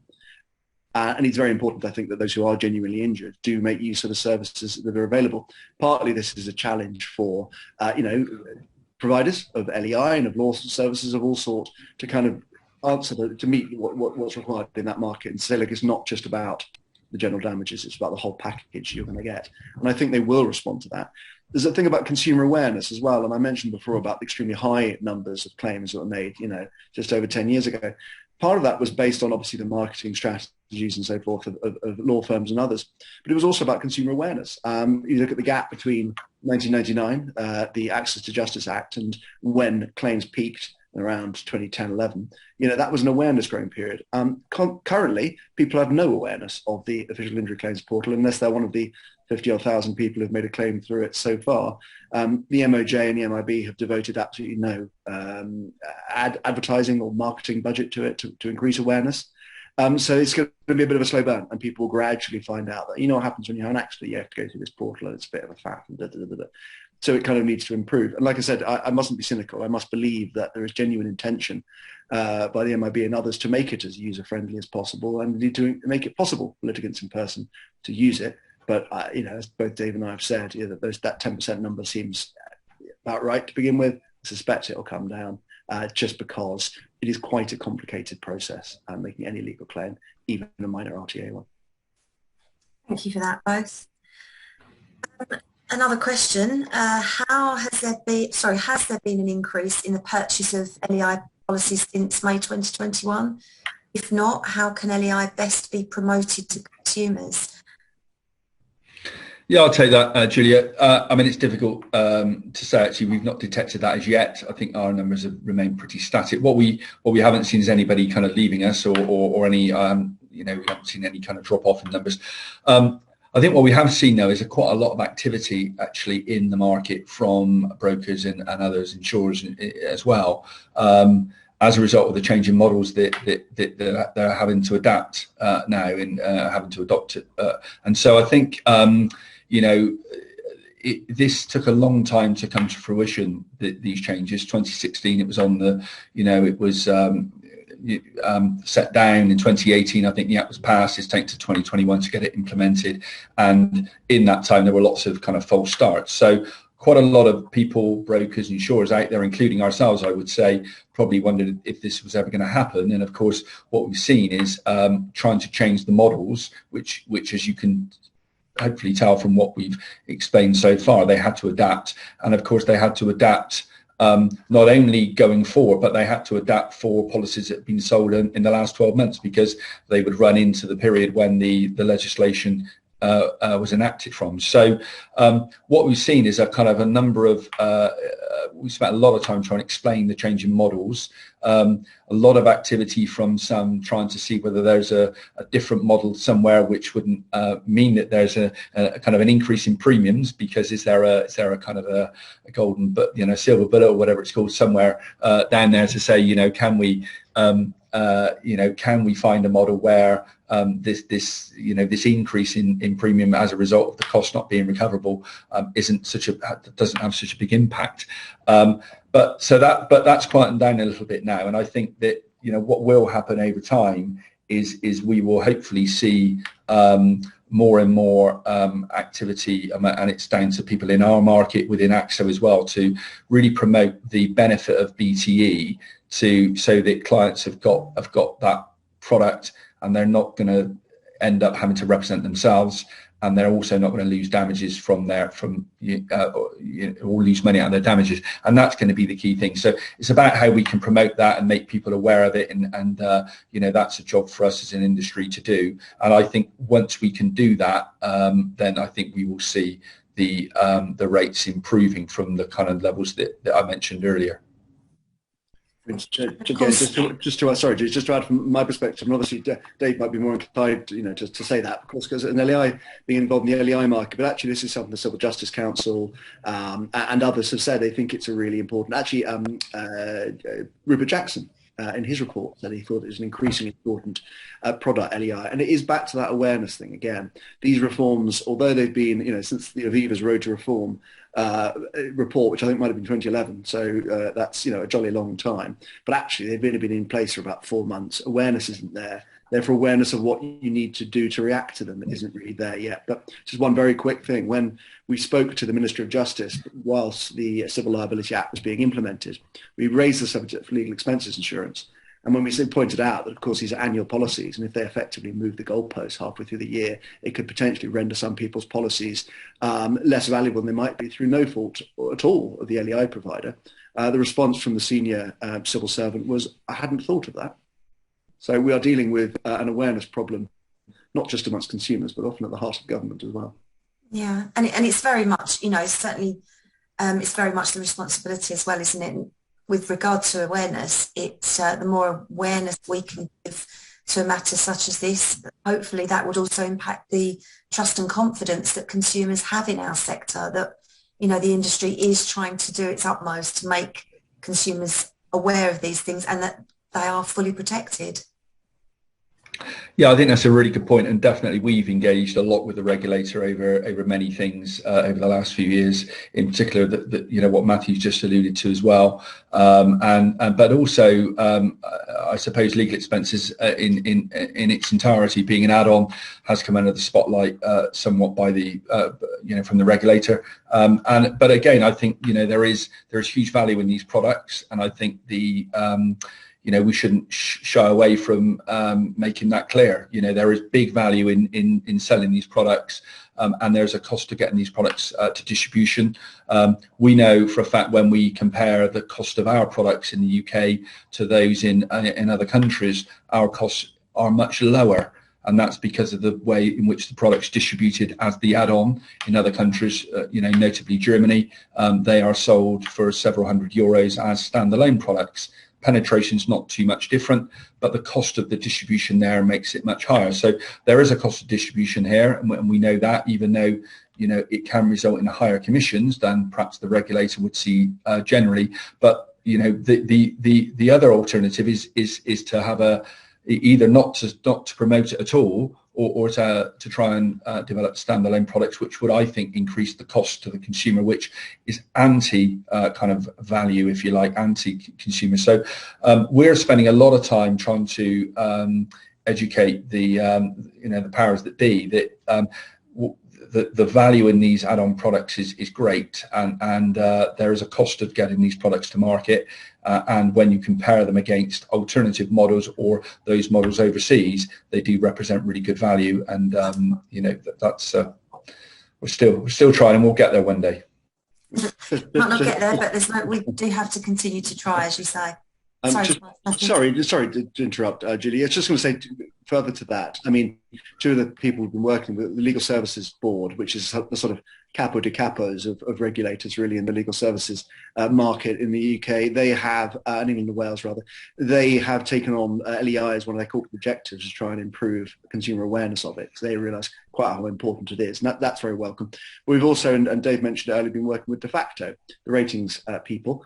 And it's very important, I think, that those who are genuinely injured do make use of the services that are available. Partly this is a challenge for, providers of LEI and of law services of all sorts to kind of answer, to meet what's required in that market and say, look, it's not just about the general damages, it's about the whole package you're going to get. And I think they will respond to that. There's a thing about consumer awareness as well. And I mentioned before about the extremely high numbers of claims that were made, just over 10 years ago. Part of that was based on, obviously, the marketing strategies and so forth of law firms and others. But it was also about consumer awareness. You look at the gap between 1999, the Access to Justice Act, and when claims peaked around 2010-11, that was an awareness growing period. Currently, people have no awareness of the official injury claims portal unless they're one of the 50,000 or 1,000 people who've made a claim through it so far. The MOJ and the MIB have devoted absolutely no advertising or marketing budget to it to increase awareness. So it's going to be a bit of a slow burn, and people will gradually find out that, what happens when you have an accident, you have to go through this portal and it's a bit of a faff. So it kind of needs to improve. And like I said, I mustn't be cynical. I must believe that there is genuine intention by the MIB and others to make it as user-friendly as possible and to make it possible for litigants in person to use it. But as both Dave and I have said, that 10% number seems about right to begin with. I suspect it will come down just because it is quite a complicated process making any legal claim, even a minor RTA one. Thank you for that, both. Another question: has there been an increase in the purchase of LEI policies since May 2021? If not, how can LEI best be promoted to consumers? Yeah, I'll take that, Julia. I mean, it's difficult to say. Actually, we've not detected that as yet. I think our numbers have remained pretty static. What we haven't seen is anybody kind of leaving us, or any we haven't seen any kind of drop off in numbers. I think what we have seen, though, is quite a lot of activity actually in the market from brokers and others, insurers as well, as a result of the change in models that they're having to adapt now and having to adopt it. And so I think, this took a long time to come to fruition, these changes. 2016, it was on the, it was set down. In 2018, I think the act was passed. It's taken to 2021 to get it implemented, and in that time there were lots of kind of false starts. So quite a lot of people, brokers, insurers out there, including ourselves, I would say, probably wondered if this was ever going to happen. And of course, what we've seen is trying to change the models, which as you can hopefully tell from what we've explained so far, they had to adapt. And of course, they had to adapt not only going forward, but they had to adapt for policies that have been sold in the last 12 months, because they would run into the period when the legislation was enacted from. So what we've seen is a number of, we spent a lot of time trying to explain the change in models, a lot of activity from some trying to see whether there's a different model somewhere which wouldn't mean that there's a kind of an increase in premiums, because is there a kind of a golden, but silver bullet or whatever it's called somewhere down there to say, can we find a model where this increase in premium as a result of the cost not being recoverable doesn't have such a big impact. But that's quieting down a little bit now, and I think that what will happen over time is we will hopefully see more and more activity, and it's down to people in our market within ACSO as well to really promote the benefit of BTE so that clients have got that product, and they're not going to end up having to represent themselves, and they're also not going to lose damages or lose money out of their damages, and that's going to be the key thing. So it's about how we can promote that and make people aware of it, and that's a job for us as an industry to do. And I think once we can do that, then I think we will see the rates improving from the kind of levels that I mentioned earlier. Just to add from my perspective, and obviously Dave might be more inclined, to say that, of course, because an LEI being involved in the LEI market, but actually this is something the Civil Justice Council and others have said they think it's a really important. Actually, Rupert Jackson in his report said he thought it was an increasingly important product, LEI, and it is back to that awareness thing again. These reforms, although they've been, since the Aviva's Road to Reform report, which I think might have been 2011, so that's a jolly long time, but actually they've really been in place for about 4 months. Awareness isn't there, therefore awareness of what you need to do to react to them isn't really there yet. But just one very quick thing: when we spoke to the Minister of Justice whilst the Civil Liability Act was being implemented, we raised the subject for legal expenses insurance. And when we pointed out that, of course, these are annual policies, and if they effectively move the goalposts halfway through the year, it could potentially render some people's policies less valuable than they might be through no fault at all of the LEI provider. The response from the senior civil servant was, "I hadn't thought of that." So we are dealing with an awareness problem, not just amongst consumers, but often at the heart of government as well. Yeah, and it's very much, certainly it's very much the responsibility as well, isn't it? With regard to awareness, it's the more awareness we can give to a matter such as this, hopefully that would also impact the trust and confidence that consumers have in our sector, that, the industry is trying to do its utmost to make consumers aware of these things and that they are fully protected. Yeah, I think that's a really good point, and definitely we've engaged a lot with the regulator over many things over the last few years. In particular, what Matthew's just alluded to as well, but also I suppose legal expenses in its entirety being an add-on has come under the spotlight somewhat by the from the regulator. But again, I think there is huge value in these products, and I think we shouldn't shy away from making that clear. There is big value in selling these products, and there's a cost to getting these products to distribution. We know for a fact when we compare the cost of our products in the UK to those in other countries, our costs are much lower. And that's because of the way in which the product's distributed as the add-on in other countries, notably Germany. They are sold for several €100 as standalone products. Penetration's not too much different, but the cost of the distribution there makes it much higher. So there is a cost of distribution here, and we know that, even though it can result in higher commissions than perhaps the regulator would see generally. But the other alternative is to have either not to promote it at all, or to try and develop standalone products, which would, I think, increase the cost to the consumer, which is anti kind of value, if you like, anti-consumer. So we're spending a lot of time trying to educate the powers that be that the value in these add-on products is great, and there is a cost of getting these products to market. And when you compare them against alternative models or those models overseas, they do represent really good value. And that's we're still trying, and we'll get there one day. Might not get there, but we do have to continue to try, as you say. Sorry to interrupt, Julie. I was just going to say further to that. I mean, two of the people who've been working with the Legal Services Board, which is the sort of capo de capos of regulators really in the legal services market in the UK. They have, and England and Wales rather, they have taken on LEI as one of their corporate objectives to try and improve consumer awareness of it, because they realise quite how important it is, and that's very welcome. We've also, and Dave mentioned earlier, been working with De Facto, the ratings people,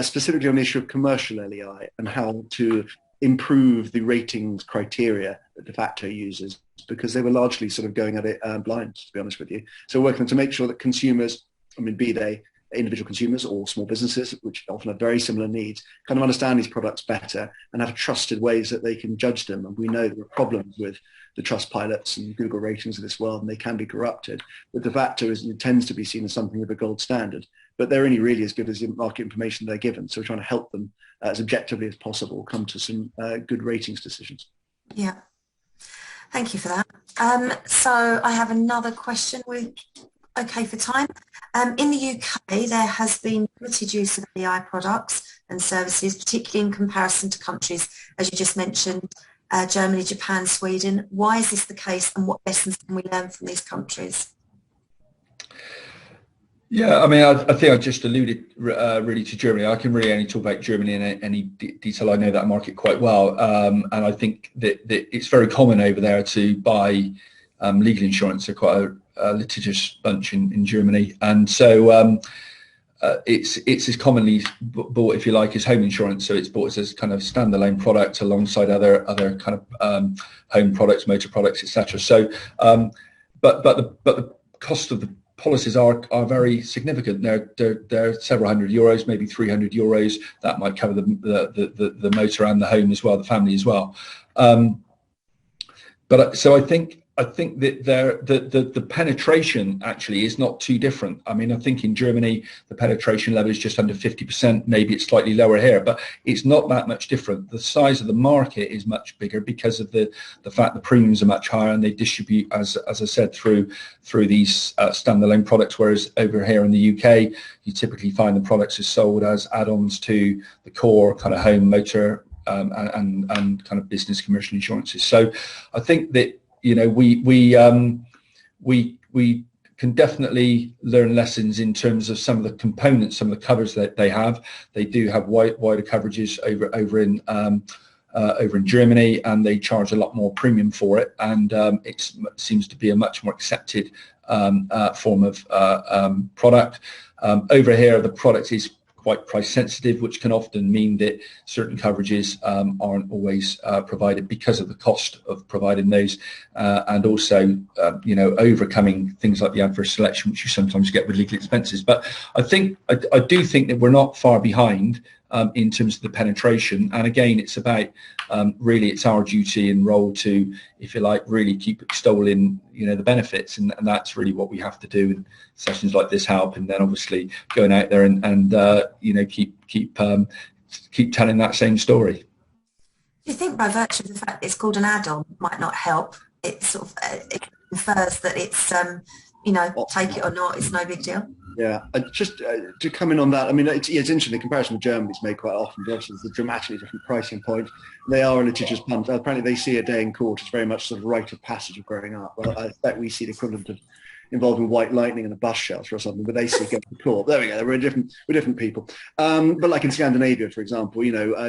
specifically on the issue of commercial LEI and how to improve the ratings criteria that De Facto uses, because they were largely sort of going at it blind, to be honest with you. So we're working to make sure that consumers, be they individual consumers or small businesses, which often have very similar needs, kind of understand these products better and have trusted ways that they can judge them. And we know there are problems with the trust pilots and Google ratings of this world, and they can be corrupted. But De Facto tends to be seen as something of a gold standard, but they're only really as good as the market information they're given. So we're trying to help them as objectively as possible come to some good ratings decisions. Yeah. Thank you for that. So I have another question. We're okay for time. In the UK, there has been limited use of LEI products and services, particularly in comparison to countries, as you just mentioned, Germany, Japan, Sweden. Why is this the case, and what lessons can we learn from these countries? Yeah, I think I just alluded really to Germany. I can really only talk about Germany in any detail. I know that market quite well, and I think that it's very common over there to buy legal insurance. They're quite a litigious bunch in Germany, and so it's as commonly bought, if you like, as home insurance. So it's bought as kind of standalone product alongside other kind of home products, motor products, etc. So, but the cost of the policies are very significant. They're several €100, maybe €300. That might cover the motor and the home as well, the family as well. But so I think that the penetration actually is not too different. I think in Germany the penetration level is just under 50%. Maybe it's slightly lower here, but it's not that much different. The size of the market is much bigger because of the fact the premiums are much higher, and they distribute, as I said, through these standalone products. Whereas over here in the UK, you typically find the products are sold as add-ons to the core kind of home, motor, and kind of business commercial insurances. So I think that we can definitely learn lessons in terms of some of the components, some of the covers that they have. They do have wider coverages over in Germany, and they charge a lot more premium for it. And it seems to be a much more accepted form of product. Over here, the product is quite price sensitive, which can often mean that certain coverages aren't always provided because of the cost of providing those, and also overcoming things like the adverse selection, which you sometimes get with legal expenses. But I do think that we're not far behind in terms of the penetration. And again, it's about really it's our duty and role to, if you like, really keep extolling the benefits, and that's really what we have to do. And sessions like this help, and then obviously going out there and keep telling that same story. Do you think by virtue of the fact it's called an add-on might not help? It sort of it infers that it's take it or not, it's no big deal. Yeah, just to come in on that, I mean, it's interesting. The comparison with Germany is made quite often, but obviously there's a dramatically different pricing point. They are a litigious punt. Apparently they see a day in court as very much sort of rite of passage of growing up. Well, I expect we see the equivalent of involving white lightning and a bus shelter or something, but they see going to court. There we go. We're different people. But like in Scandinavia, for example,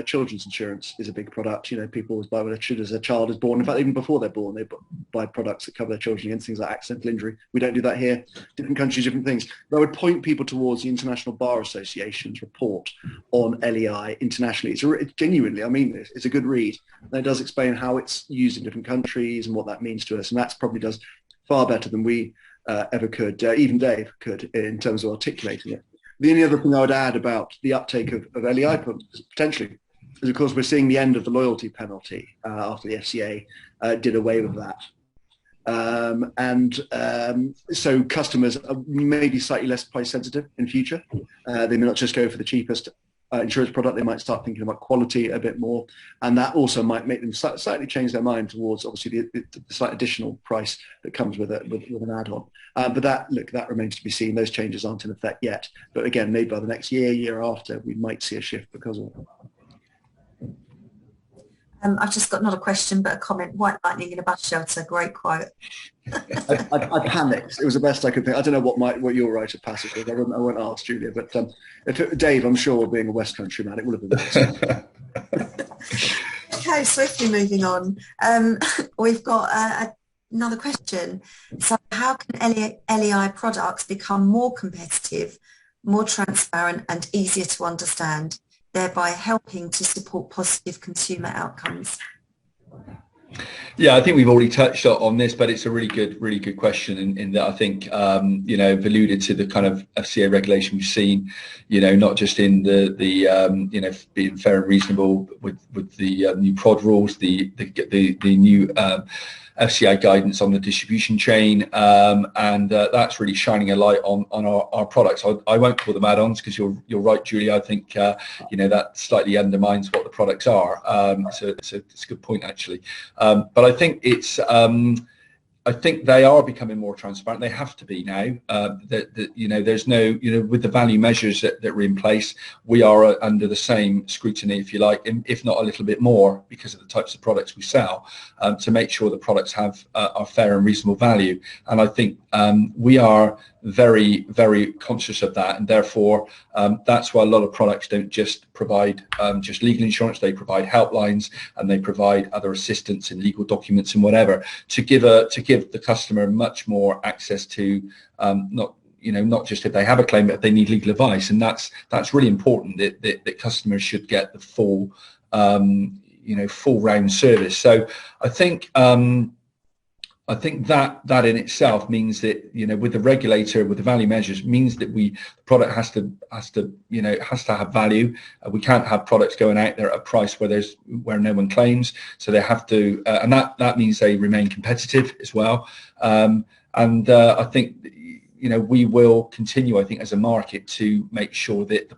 children's insurance is a big product. People always buy as a child is born. In fact, even before they're born, they buy products that cover their children against things like accidental injury. We don't do that here. Different countries, different things. But I would point people towards the International Bar Association's report on LEI internationally. It's genuinely, I mean this, it's a good read. And it does explain how it's used in different countries and what that means to us. And that's probably does far better than we ever could, even Dave could, in terms of articulating it. The only other thing I would add about the uptake of LEI potentially is, of course, we're seeing the end of the loyalty penalty after the FCA did away with that. So customers are maybe slightly less price sensitive in future. They may not just go for the cheapest insurance product. They might start thinking about quality a bit more, and that also might make them slightly change their mind towards obviously the slight additional price that comes with an add-on. But that remains to be seen. Those changes aren't in effect yet, but again, maybe by the next year after, we might see a shift because of it. I've just got not a question but a comment. White lightning in a bus shelter, great quote. I panicked. It was the best I could think. I don't know what your rite of passage was. I won't ask Julia, but Dave, I'm sure, being a West Country man, it would have been nice. Okay, swiftly moving on. We've got another question. So how can LEI products become more competitive, more transparent and easier to understand, thereby helping to support positive consumer outcomes? Yeah, I think we've already touched on this, but it's a really good question in that I think, I've alluded to the kind of FCA regulation we've seen, not just in the being fair and reasonable with the new prod rules, the new FCA guidance on the distribution chain, and that's really shining a light on our products. I won't call them add-ons because you're right, Julia. I think that slightly undermines what the products are. It's a good point actually, but I think I think they are becoming more transparent. They have to be now. There's no, with the value measures that are in place, we are under the same scrutiny, if you like, if not a little bit more, because of the types of products we sell, to make sure the products have are fair and reasonable value. And I think we are very, very conscious of that, and therefore that's why a lot of products don't just provide just legal insurance. They provide helplines and they provide other assistance in legal documents and whatever to give the customer much more access to not just if they have a claim, but if they need legal advice. And that's really important that customers should get the full full round service. So I think that in itself means that, with the regulator, with the value measures, means that the product has to have value. We can't have products going out there at a price where no one claims. So they have to, and that means they remain competitive as well. I think, we will continue, I think, as a market to make sure that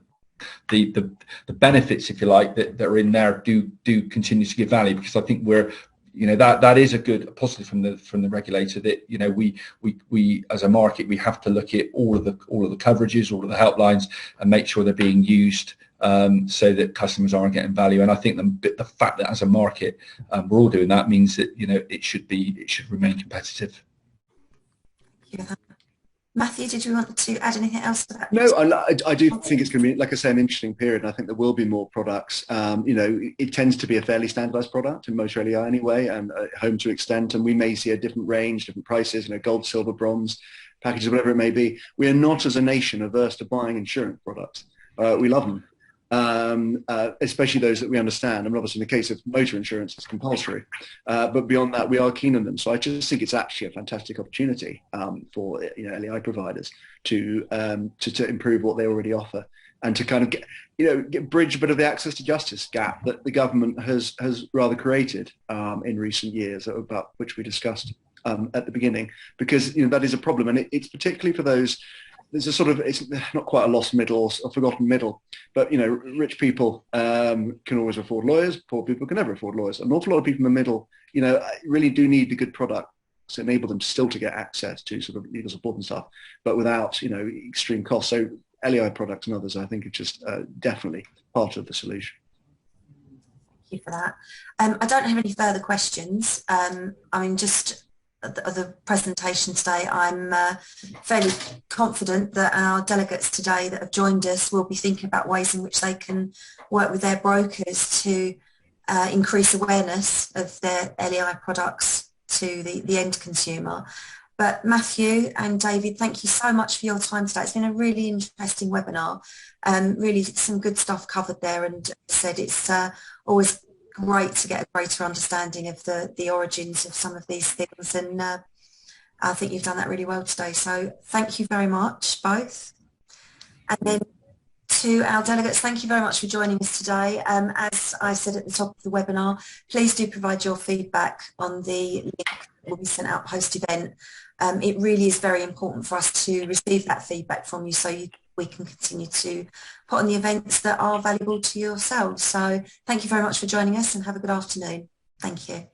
the benefits, if you like, that are in there do continue to give value, because I think we're, that is a good positive from the regulator, that we as a market, we have to look at all of the coverages, all of the helplines, and make sure they're being used so that customers aren't getting value. And I think the fact that as a market we're all doing that means that it should remain competitive. Yeah. Matthew, did you want to add anything else to that? No, I do think it's going to be, like I say, an interesting period. And I think there will be more products. It tends to be a fairly standardized product in motor LEI anyway, and home to extent. And we may see a different range, different prices, gold, silver, bronze packages, whatever it may be. We are not, as a nation, averse to buying insurance products. We love them. Especially those that we understand. I mean, obviously in the case of motor insurance, it's compulsory. But beyond that, we are keen on them. So I just think it's actually a fantastic opportunity for LEI providers to improve what they already offer and to kind of bridge a bit of the access to justice gap that the government has rather created in recent years, about which we discussed at the beginning, because that is a problem, and it's particularly for those. There's a sort of, it's not quite a lost middle or a forgotten middle, but rich people can always afford lawyers. Poor people can never afford lawyers. An awful lot of people in the middle, really do need the good products to enable them still to get access to sort of legal support and stuff, but without extreme costs. So LEI products and others, I think, are just definitely part of the solution. Thank you for that. I don't have any further questions. Just the presentation today, I'm fairly confident that our delegates today that have joined us will be thinking about ways in which they can work with their brokers to increase awareness of their LEI products to the end consumer. But Matthew and David, thank you so much for your time today. It's been a really interesting webinar. Really some good stuff covered there, and as I said, it's always great to get a greater understanding of the origins of some of these things, and I think you've done that really well today. So thank you very much, both. And then to our delegates, thank you very much for joining us today. As I said at the top of the webinar, please do provide your feedback on the link that will be sent out post-event. It really is very important for us to receive that feedback from you, so we can continue to put on the events that are valuable to yourselves. So thank you very much for joining us, and have a good afternoon. Thank you.